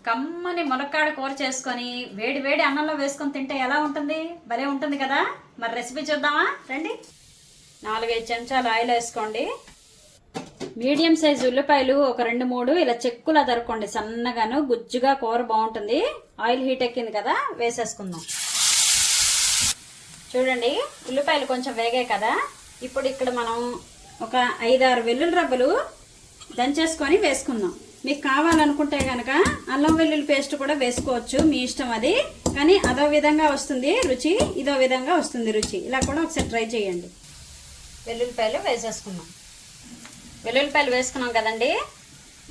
కమ్మని ములక్కాడ కూర చేసుకొని వేడి వేడి అన్నంలో వేసుకొని తింటే ఎలా ఉంటుంది? భలే ఉంటుంది కదా. మరి రెసిపీ చూద్దామా రండి. 4-5 చెంచాలు ఆయిల్ వేసుకోండి. మీడియం సైజు ఉల్లిపాయలు ఒక 2-3 ఇలా చెక్కులా తరుక్కోండి, సన్నగాను గుజ్జుగా. కూర బాగుంటుంది. ఆయిల్ హీట్ ఎక్కింది కదా, వేసేసుకుందాం. చూడండి ఉల్లిపాయలు కొంచెం వేగాయి కదా. ఇప్పుడు ఇక్కడ మనం ఒక 5-6 వెల్లుల్లి రబ్బలు దంచేసుకొని వేసుకుందాం. మీకు కావాలనుకుంటే కనుక అల్లం వెల్లుల్లి పేస్ట్ కూడా వేసుకోవచ్చు, మీ ఇష్టం అది. కానీ అదో విధంగా వస్తుంది రుచి, ఇదో విధంగా వస్తుంది రుచి. ఇలా కూడా ఒకసారి ట్రై చేయండి. వెల్లుల్లిపాయలు వేసేసుకున్నాం. వెల్లుల్లిపాయలు వేసుకున్నాం కదండి.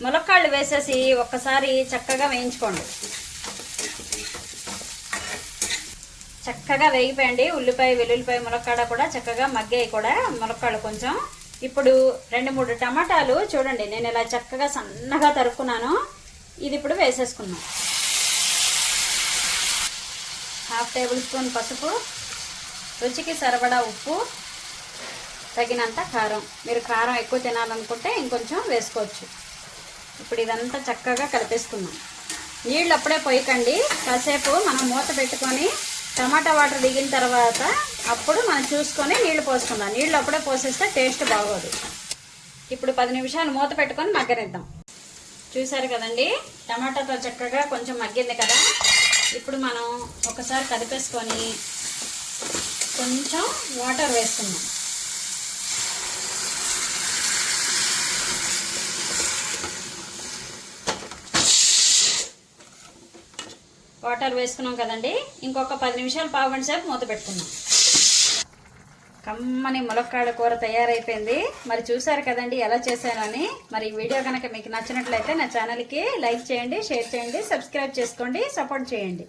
ములక్కాళ్ళు వేసేసి ఒక్కసారి చక్కగా వేయించుకోండి. చక్కగా వేగిపోయండి. ఉల్లిపాయ, వెల్లుల్లిపాయ, ములక్కాడ కూడా చక్కగా మగ్గాయి కూడా ములక్కాళ్ళు కొంచెం. ఇప్పుడు 2-3 టమాటాలు చూడండి, నేను ఇలా చక్కగా సన్నగా తరుక్కున్నాను. ఇది ఇప్పుడు వేసేసుకున్నాం. 1/2 టేబుల్ స్పూన్ పసుపు, రుచికి సరిపడా ఉప్పు, తగినంత కారం. మీరు కారం ఎక్కువ తినాలనుకుంటే ఇంకొంచెం వేసుకోవచ్చు. ఇప్పుడు ఇదంతా చక్కగా కలిపేసుకున్నాం. నీళ్ళు అప్పుడే పోయకండి, కాసేపు మనం మూత పెట్టుకొని టమాటా వాటర్ దిగిన తర్వాత అప్పుడు మనం చూసుకొని నీళ్లు పోసుకుందాం. నీళ్ళు అప్పుడే పోసేస్తే టేస్ట్ బాగోదు. ఇప్పుడు 10 నిమిషాలు మూత పెట్టుకొని మగ్గనిద్దాం. చూసారు కదండి, టమాటాతో చక్కగా కొంచెం మగ్గింది కదా. ఇప్పుడు మనం ఒకసారి కలిపేసుకొని కొంచెం వాటర్ వేసుకుందాం. వాటర్ వేసుకున్నాం కదండి. ఇంకొక 10 నిమిషాలు, పావు గంట సేపు మూత పెట్టుకుందాం. కమ్మని ములక్కాడ కూర తయారైపోయింది. మరి చూసారు కదండి ఎలా చేశానని. మరి ఈ వీడియో కనుక మీకు నచ్చినట్లయితే నా ఛానల్కి లైక్ చేయండి, షేర్ చేయండి, సబ్స్క్రైబ్ చేసుకోండి, సపోర్ట్ చేయండి.